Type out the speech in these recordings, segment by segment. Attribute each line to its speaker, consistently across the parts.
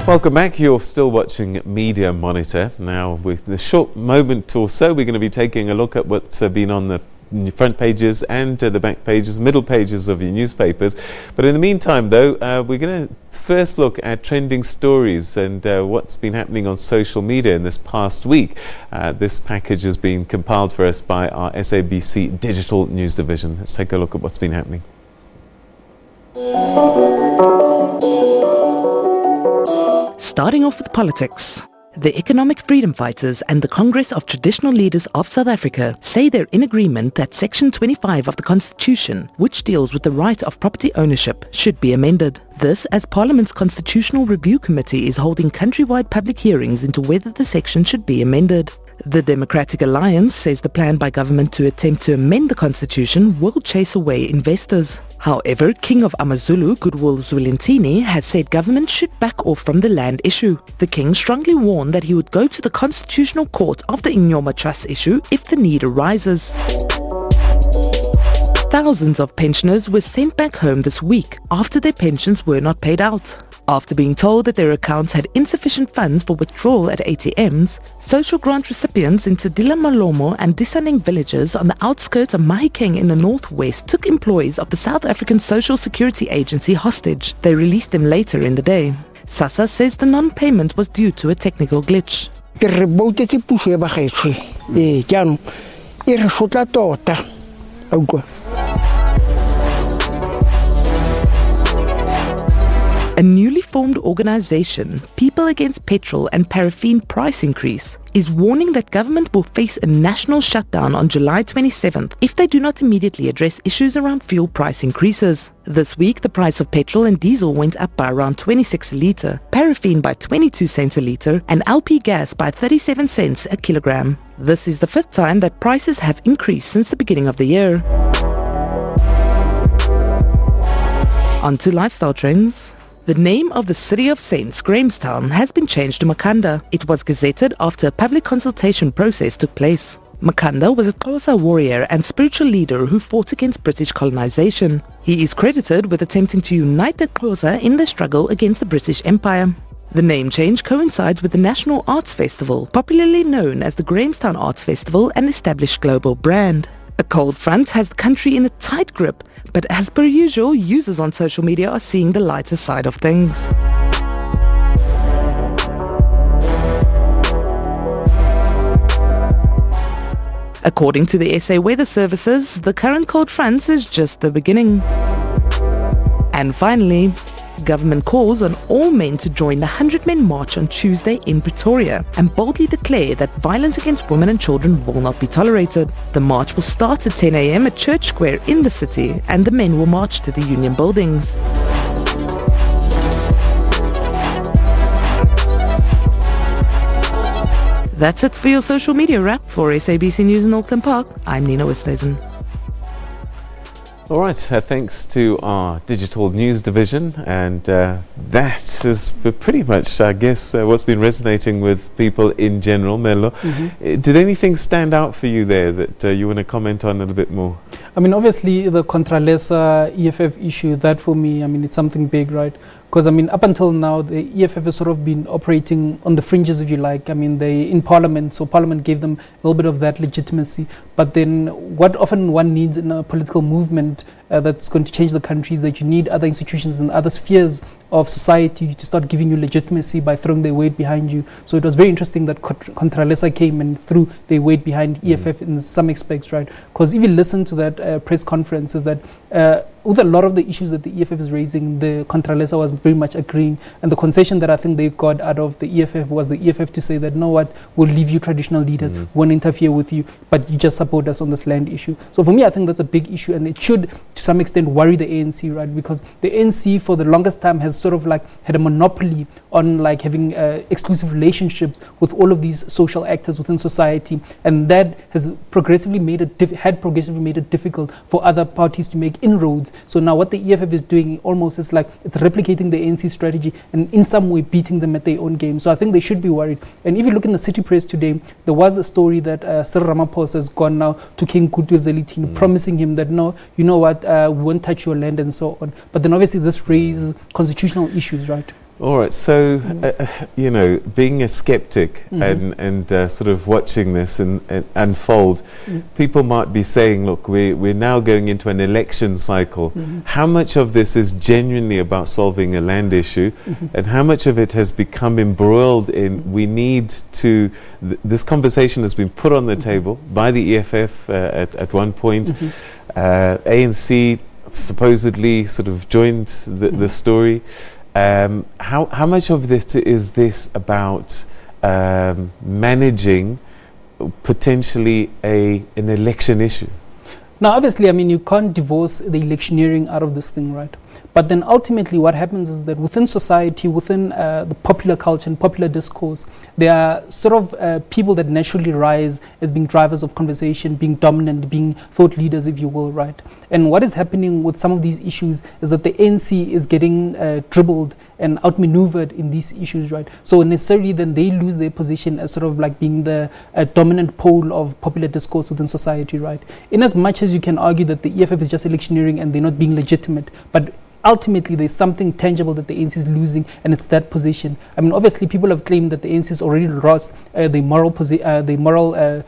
Speaker 1: Welcome back. You're still watching Media Monitor. Now, with a short moment or so, we're going to be taking a look at what's been on the front pages and the back pages, middle pages of your newspapers. But in the meantime, though, we're going to first look at trending stories and what's been happening on social media in this past week. This package has been compiled for us by our SABC Digital News Division. Let's take a look at what's been happening.
Speaker 2: Starting off with politics. The Economic Freedom Fighters and the Congress of Traditional Leaders of South Africa say they're in agreement that Section 25 of the Constitution, which deals with the right of property ownership, should be amended. This as Parliament's Constitutional Review Committee is holding countrywide public hearings into whether the section should be amended. The Democratic Alliance says the plan by government to attempt to amend the Constitution will chase away investors. However, King of Amazulu, Goodwill Zwelithini, has said government should back off from the land issue. The King strongly warned that he would go to the Constitutional Court of the Inyoma Trust issue if the need arises. Thousands of pensioners were sent back home this week after their pensions were not paid out. After being told that their accounts had insufficient funds for withdrawal at ATMs, social grant recipients in Tadila Malomo and Disaning villages on the outskirts of Mahikeng in the northwest took employees of the South African Social Security Agency hostage. They released them later in the day. SASSA says the non-payment was due to a technical glitch. A newly formed organisation, People Against Petrol and Paraffin Price Increase, is warning that government will face a national shutdown on July 27th if they do not immediately address issues around fuel price increases. This week, the price of petrol and diesel went up by around 26 a litre, paraffin by 22 cents a litre, and LP gas by 37 cents a kilogram. This is the fifth time that prices have increased since the beginning of the year. On to lifestyle trends. The name of the city of Saints, Grahamstown, has been changed to Makhanda. It was gazetted after a public consultation process took place. Makhanda was a Xhosa warrior and spiritual leader who fought against British colonization. He is credited with attempting to unite the Xhosa in their struggle against the British Empire. The name change coincides with the National Arts Festival, popularly known as the Grahamstown Arts Festival, an established global brand. A cold front has the country in a tight grip, but as per usual, users on social media are seeing the lighter side of things. According to the SA Weather Services, the current cold front is just the beginning. And finally, government calls on all men to join the 100-men march on Tuesday in Pretoria and boldly declare that violence against women and children will not be tolerated. The march will start at 10 a.m. at Church Square in the city, and the men will march to the union buildings. That's it for your social media wrap. For SABC News in Auckland Park, I'm Nina Westhuizen.
Speaker 1: All right, thanks to our Digital News Division, and that is pretty much, I guess, what's been resonating with people in general. Mello, did anything stand out for you there that you want to comment on a little bit more?
Speaker 3: I mean, obviously, the Contralesa EFF issue, that for me, I mean, it's something big, right? Because, I mean, up until now, the EFF has sort of been operating on the fringes, if you like. I mean, they in Parliament, so Parliament gave them a little bit of that legitimacy. But then what often one needs in a political movement that's going to change the country is that you need other institutions and other spheres of society to start giving you legitimacy by throwing their weight behind you. So it was very interesting that Contralesa came and threw their weight behind EFF in some aspects, right? Because if you listen to that press conference, is that with a lot of the issues that the EFF is raising, the Contralesa was very much agreeing. And the concession that I think they got out of the EFF was the EFF to say that, no, what, we'll leave you traditional leaders, won't interfere with you, but you just support us on this land issue. So for me, I think that's a big issue, and it should, to some extent, worry the ANC, right? Because the ANC, for the longest time, has sort of like had a monopoly on like having exclusive relationships with all of these social actors within society, and that has progressively made it difficult for other parties to make inroads. So now what the EFF is doing almost is like it's replicating the ANC strategy and in some way beating them at their own game. So I think they should be worried. And if you look in the city press today, there was a story that Cyril Ramaphosa has gone now to King Goodwill Zwelithini, promising him that, no, you know what, we won't touch your land and so on. But then obviously this raises constitutional issues, right?
Speaker 1: All right, so you know, being a skeptic and sort of watching this and unfold, people might be saying, look, we're now going into an election cycle. How much of this is genuinely about solving a land issue, and how much of it has become embroiled in we need to, this conversation has been put on the table by the EFF at one point. ANC supposedly sort of joined the story. How much of this is this about managing potentially an election issue?
Speaker 3: Now, obviously, I mean, you can't divorce the electioneering out of this thing, right? But then ultimately what happens is that within society, within the popular culture and popular discourse, there are sort of people that naturally rise as being drivers of conversation, being dominant, being thought leaders, if you will, right? And what is happening with some of these issues is that the ANC is getting dribbled and outmaneuvered in these issues, right? So necessarily then they lose their position as sort of like being the dominant pole of popular discourse within society, right? In as much as you can argue that the EFF is just electioneering and they're not being legitimate, but ultimately there's something tangible that the ANC is losing, and it's that position. I mean, obviously people have claimed that the ANC has already lost the moral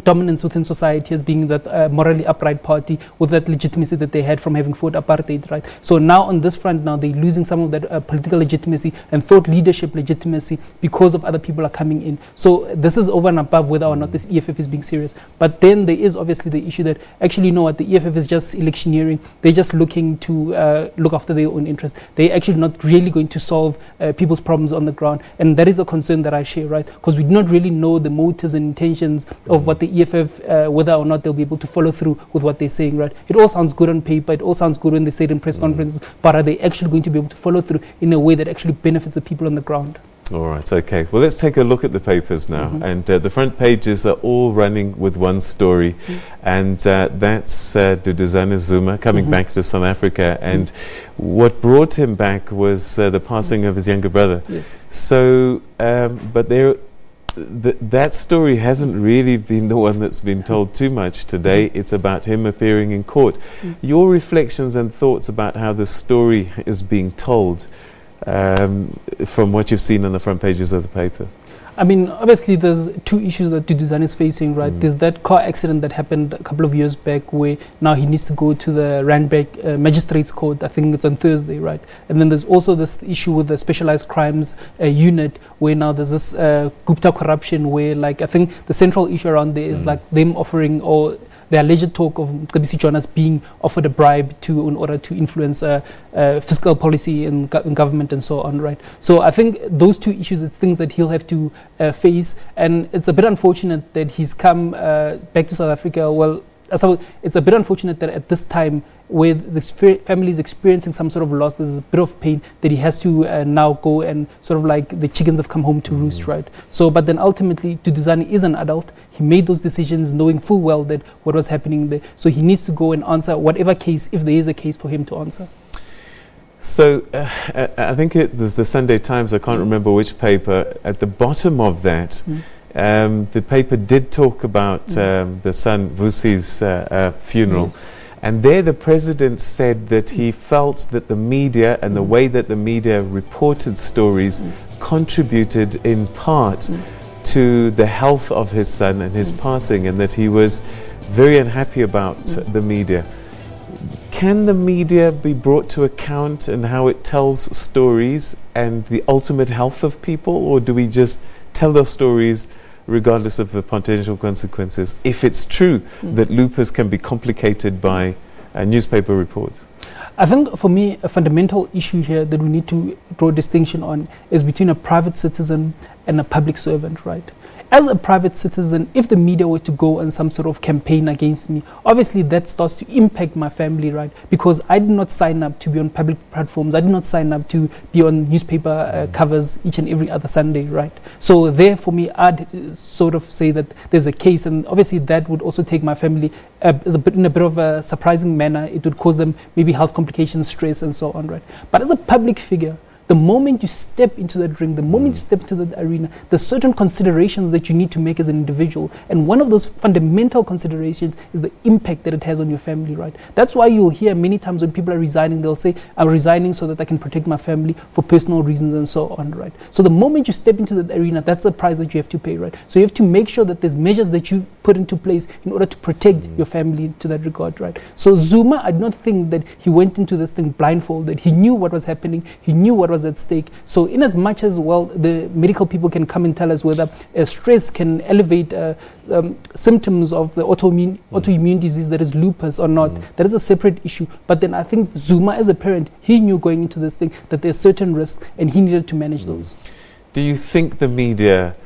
Speaker 3: dominance within society as being that morally upright party with that legitimacy that they had from having fought apartheid, right? So now on this front, now they're losing some of that political legitimacy and thought leadership legitimacy because of other people are coming in. So this is over and above whether or not this EFF is being serious. But then there is obviously the issue that actually, you know what, the EFF is just electioneering. They're just looking to look after their own interests. They're actually not really going to solve people's problems on the ground. And that is a concern that I share, right? Because we do not really know the motives and intentions of what the EFF, whether or not they'll be able to follow through with what they're saying, right? It all sounds good on paper, it all sounds good when they say it in press conferences, but are they actually going to be able to follow through in a way that actually benefits the people on the ground? All
Speaker 1: right, okay. Well, let's take a look at the papers now. And the front pages are all running with one story. And that's Duduzane Zuma coming back to South Africa. And what brought him back was the passing of his younger brother.
Speaker 3: Yes.
Speaker 1: So, but that story hasn't really been the one that's been told too much today. It's about him appearing in court. Your reflections and thoughts about how the story is being told from what you've seen on the front pages of the paper?
Speaker 3: I mean, obviously there's two issues that Duduzane is facing, right? There's that car accident that happened a couple of years back where now he needs to go to the Randburg Magistrates Court. I think it's on Thursday, right? And then there's also this issue with the Specialized Crimes Unit where now there's this Gupta corruption where, like, I think the central issue around there is like them offering, or the alleged talk of SABC Jonas being offered a bribe in order to influence fiscal policy in government and so on, right? So I think those two issues are things that he'll have to face, and it's a bit unfortunate that he's come back to South Africa. Well, so it's a bit unfortunate that at this time, where the family is experiencing some sort of loss, there's a bit of pain that he has to now go and sort of like the chickens have come home to roost, right? So, but then ultimately, Duduzane is an adult. He made those decisions knowing full well that what was happening there. So he needs to go and answer whatever case, if there is a case for him to answer.
Speaker 1: So I think there's the Sunday Times, I can't remember which paper, at the bottom of that, the paper did talk about the son Vusi's funeral. Yes. And there the president said that he felt that the media and the way that the media reported stories contributed in part to the health of his son and his passing, and that he was very unhappy about the media. Can the media be brought to account in how it tells stories and the ultimate health of people, or do we just tell those stories regardless of the potential consequences, if it's true that lupus can be complicated by newspaper reports?
Speaker 3: I think for me, a fundamental issue here that we need to draw a distinction on is between a private citizen and a public servant, right? As a private citizen, if the media were to go on some sort of campaign against me, obviously that starts to impact my family, right? Because I did not sign up to be on public platforms. I did not sign up to be on newspaper covers each and every other Sunday, right? So there, for me, I'd sort of say that there's a case, and obviously that would also take my family in a bit of a surprising manner. It would cause them maybe health complications, stress, and so on, right? But as a public figure, The moment you step into that ring, the moment you step into that arena, there's certain considerations that you need to make as an individual. And one of those fundamental considerations is the impact that it has on your family, right? That's why you'll hear many times when people are resigning, they'll say, I'm resigning so that I can protect my family for personal reasons and so on, right? So the moment you step into that arena, that's the price that you have to pay, right? So you have to make sure that there's measures that you put into place in order to protect your family to that regard, right? So Zuma, I do not think that he went into this thing blindfolded. He knew what was happening. He knew what was at stake. So in as much as, well, the medical people can come and tell us whether stress can elevate symptoms of the autoimmune disease that is lupus or not, that is a separate issue. But then I think Zuma, as a parent, he knew going into this thing that there's certain risks and he needed to manage those.
Speaker 1: Do you think the media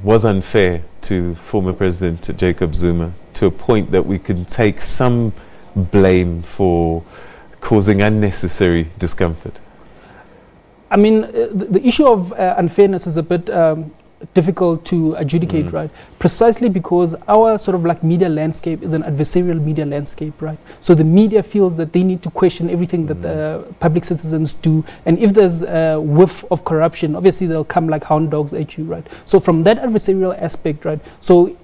Speaker 1: was unfair to former President Jacob Zuma to a point that we can take some blame for causing unnecessary discomfort?
Speaker 3: I mean, the issue of unfairness is a bit difficult to adjudicate, right? Precisely because our sort of like media landscape is an adversarial media landscape, right? So the media feels that they need to question everything that the public citizens do, and if there's a whiff of corruption, obviously they'll come like hound dogs at you, right? So from that adversarial aspect, right? So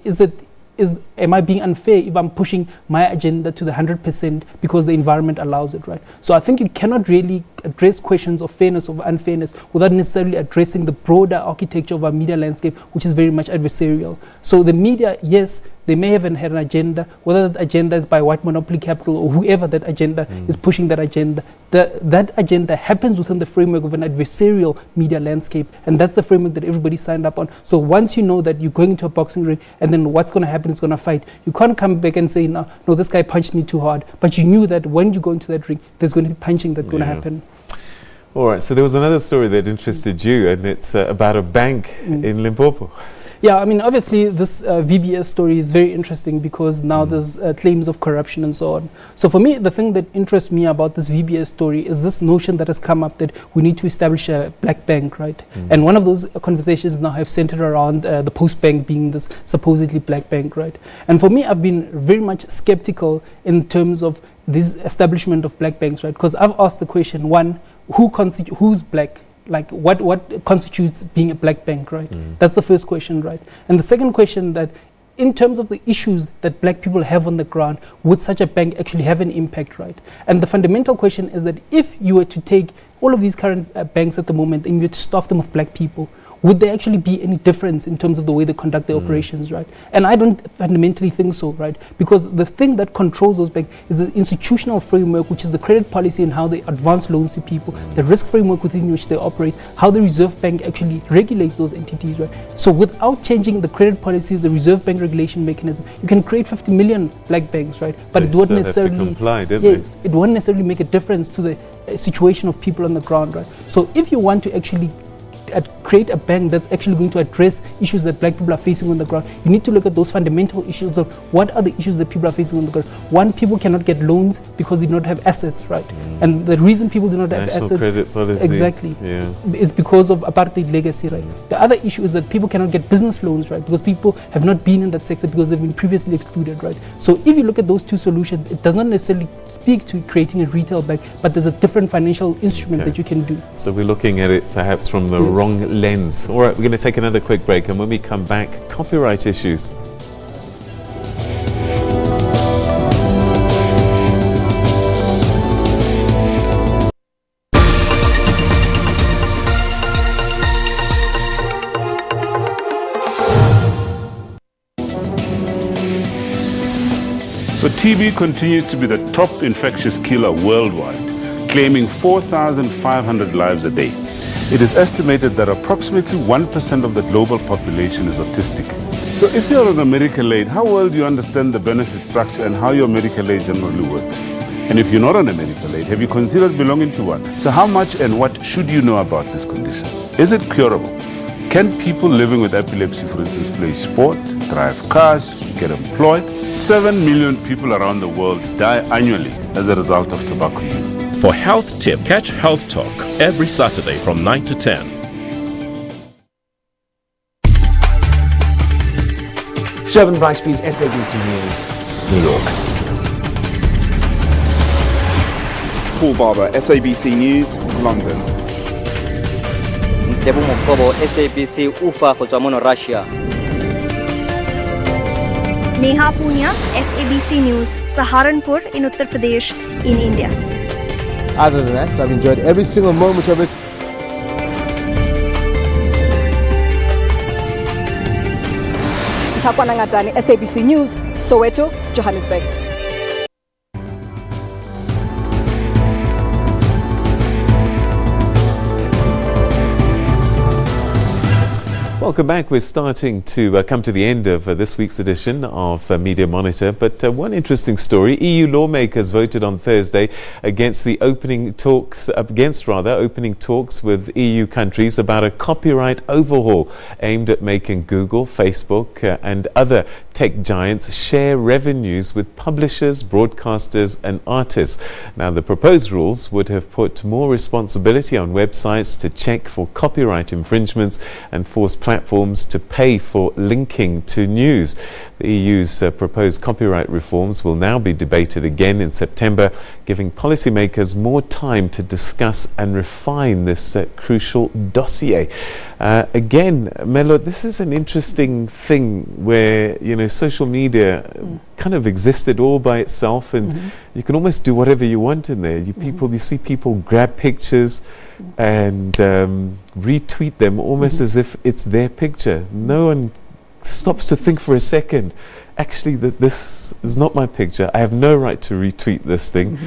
Speaker 3: am I being unfair if I'm pushing my agenda to the 100% because the environment allows it, right? So I think you cannot really address questions of fairness or unfairness without necessarily addressing the broader architecture of our media landscape, which is very much adversarial. So the media, yes, they may have had an agenda, whether that agenda is by white monopoly capital or whoever that agenda is pushing that agenda. That agenda happens within the framework of an adversarial media landscape, and that's the framework that everybody signed up on. So once you know that you're going into a boxing ring and then what's going to happen is going to fight, you can't come back and say, no, this guy punched me too hard. But you knew that when you go into that ring, there's going to be punching that's going to happen.
Speaker 1: All right, so there was another story that interested you, and it's about a bank in Limpopo.
Speaker 3: Yeah, I mean, obviously this VBS story is very interesting because now there's claims of corruption and so on. So for me, the thing that interests me about this VBS story is this notion that has come up that we need to establish a black bank, right? And one of those conversations now have centered around the Post Bank being this supposedly black bank, right? And for me, I've been very much skeptical in terms of this establishment of black banks, right? Because I've asked the question, one, who's black? Like what constitutes being a black bank, right? That's the first question, right? And the second question, that in terms of the issues that black people have on the ground, would such a bank actually have an impact, right? And the fundamental question is that if you were to take all of these current banks at the moment and you were to staff them with black people, would there actually be any difference in terms of the way they conduct their operations, right? And I don't fundamentally think so, right? Because the thing that controls those banks is the institutional framework, which is the credit policy and how they advance loans to people, the risk framework within which they operate, how the Reserve Bank actually regulates those entities, right? So without changing the credit policies, the Reserve Bank regulation mechanism, you can create 50 million black banks, right? But it won't necessarily
Speaker 1: comply,
Speaker 3: it won't necessarily make a difference to the situation of people on the ground, right? So if you want to actually create a bank that's actually going to address issues that black people are facing on the ground, you need to look at those fundamental issues of what are the issues that people are facing on the ground. One, people cannot get loans because they do not have assets, right? And the reason people do not have assets,
Speaker 1: credit policy.
Speaker 3: Exactly, it's because of apartheid legacy, right? The other issue is that people cannot get business loans, right? Because people have not been in that sector because they've been previously excluded, right? So if you look at those two solutions, it does not necessarily speak to creating a retail bank, but there's a different financial instrument that you can do.
Speaker 1: So we're looking at it perhaps from the wrong lens. All right, we're going to take another quick break, and when we come back, copyright issues.
Speaker 4: So TB continues to be the top infectious killer worldwide, claiming 4,500 lives a day. It is estimated that approximately 1% of the global population is autistic. So if you're on a medical aid, how well do you understand the benefit structure and how your medical aid generally works? And if you're not on a medical aid, have you considered belonging to one? So how much and what should you know about this condition? Is it curable? Can people living with epilepsy, for instance, play sport, drive cars, get employed? 7 million people around the world die annually as a result of tobacco use.
Speaker 5: For Health Tip, catch Health Talk every Saturday from 9 to 10.
Speaker 6: Shervin Bricebys, SABC News, New York.
Speaker 7: Paul Barber, SABC News, London.
Speaker 8: Tebo Mokobo, SABC Ufa go tswa mo Russia.
Speaker 9: Neha Punia, SABC News, Saharanpur in Uttar Pradesh in India.
Speaker 10: Other than that, I've enjoyed every single moment of it.
Speaker 11: Tapwana Ngatani, SABC News, Soweto, Johannesburg.
Speaker 1: Welcome back. We're starting to come to the end of this week's edition of Media Monitor. But one interesting story: EU lawmakers voted on Thursday against opening talks with EU countries about a copyright overhaul aimed at making Google, Facebook, and other tech giants share revenues with publishers, broadcasters, and artists. Now, the proposed rules would have put more responsibility on websites to check for copyright infringements and force platforms to pay for linking to news. The EU's proposed copyright reforms will now be debated again in September, giving policymakers more time to discuss and refine this crucial dossier. Again, Melo, this is an interesting thing where, social media kind of existed all by itself, and you can almost do whatever you want in there. You see people grab pictures and retweet them almost as if it's their picture. No one stops to think for a second, actually, that this is not my picture. I have no right to retweet this thing.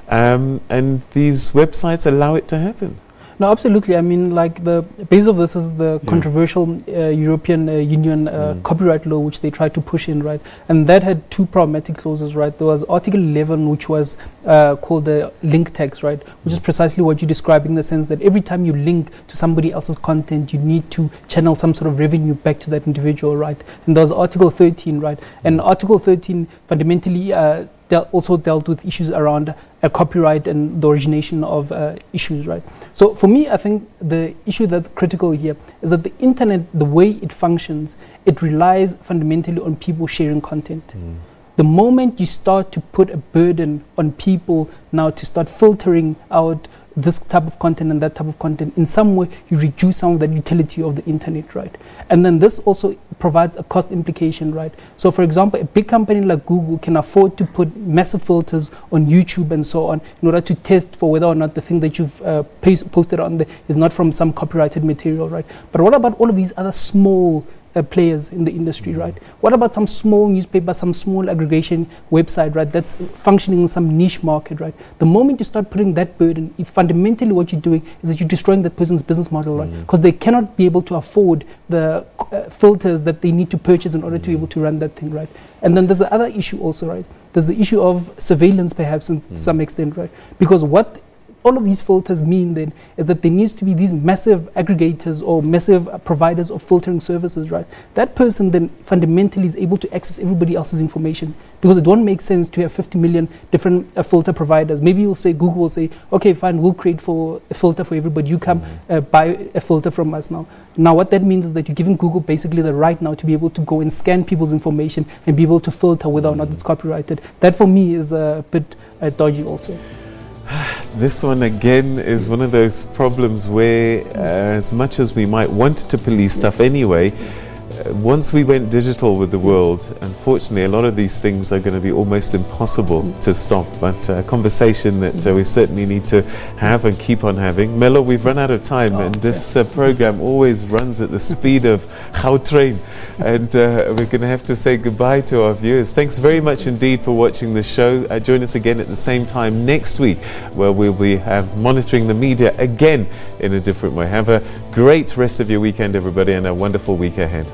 Speaker 1: And these websites allow it to happen.
Speaker 3: No, absolutely. I mean, like, the base of this is the controversial European Union copyright law, which they tried to push in, right? And that had two problematic clauses, right? There was Article 11, which was called the link tax, right? Which is precisely what you describe, in the sense that every time you link to somebody else's content, you need to channel some sort of revenue back to that individual, right? And there was Article 13, right? And Article 13 fundamentally also dealt with issues around copyright and the origination of issues, right? So for me, I think the issue that's critical here is that the internet, the way it functions, it relies fundamentally on people sharing content. The moment you start to put a burden on people now to start filtering out this type of content and that type of content, in some way you reduce some of the utility of the internet, right? And then this also provides a cost implication, right? So for example, a big company like Google can afford to put massive filters on YouTube and so on in order to test for whether or not the thing that you've posted on there is not from some copyrighted material, right? But what about all of these other small players in the industry, right? What about some small newspaper, some small aggregation website, right, that's functioning in some niche market, right? The moment you start putting that burden, fundamentally what you're doing is that you're destroying that person's business model, right? Because they cannot be able to afford the filters that they need to purchase in order to be able to run that thing, right? And then there's the other issue also, right? There's the issue of surveillance, perhaps, to some extent, right? Because what all of these filters mean then is that there needs to be these massive aggregators or massive providers of filtering services, right? That person then fundamentally is able to access everybody else's information, because it won't make sense to have 50 million different filter providers. Maybe you'll say, Google will say, okay, fine, we'll create a filter for everybody. You come buy a filter from us now. Now what that means is that you're giving Google basically the right now to be able to go and scan people's information and be able to filter whether or not it's copyrighted. That for me is a bit dodgy also.
Speaker 1: This one again is one of those problems where as much as we might want to police stuff anyway, once we went digital with the world, unfortunately a lot of these things are going to be almost impossible to stop. But a conversation that we certainly need to have and keep on having. Melo, we've run out of time, and this program always runs at the speed of how train, and we're going to have to say goodbye to our viewers. Thanks very much indeed for watching the show. Join us again at the same time next week, where we'll be monitoring the media again in a different way. Have a great rest of your weekend, everybody, and a wonderful week ahead.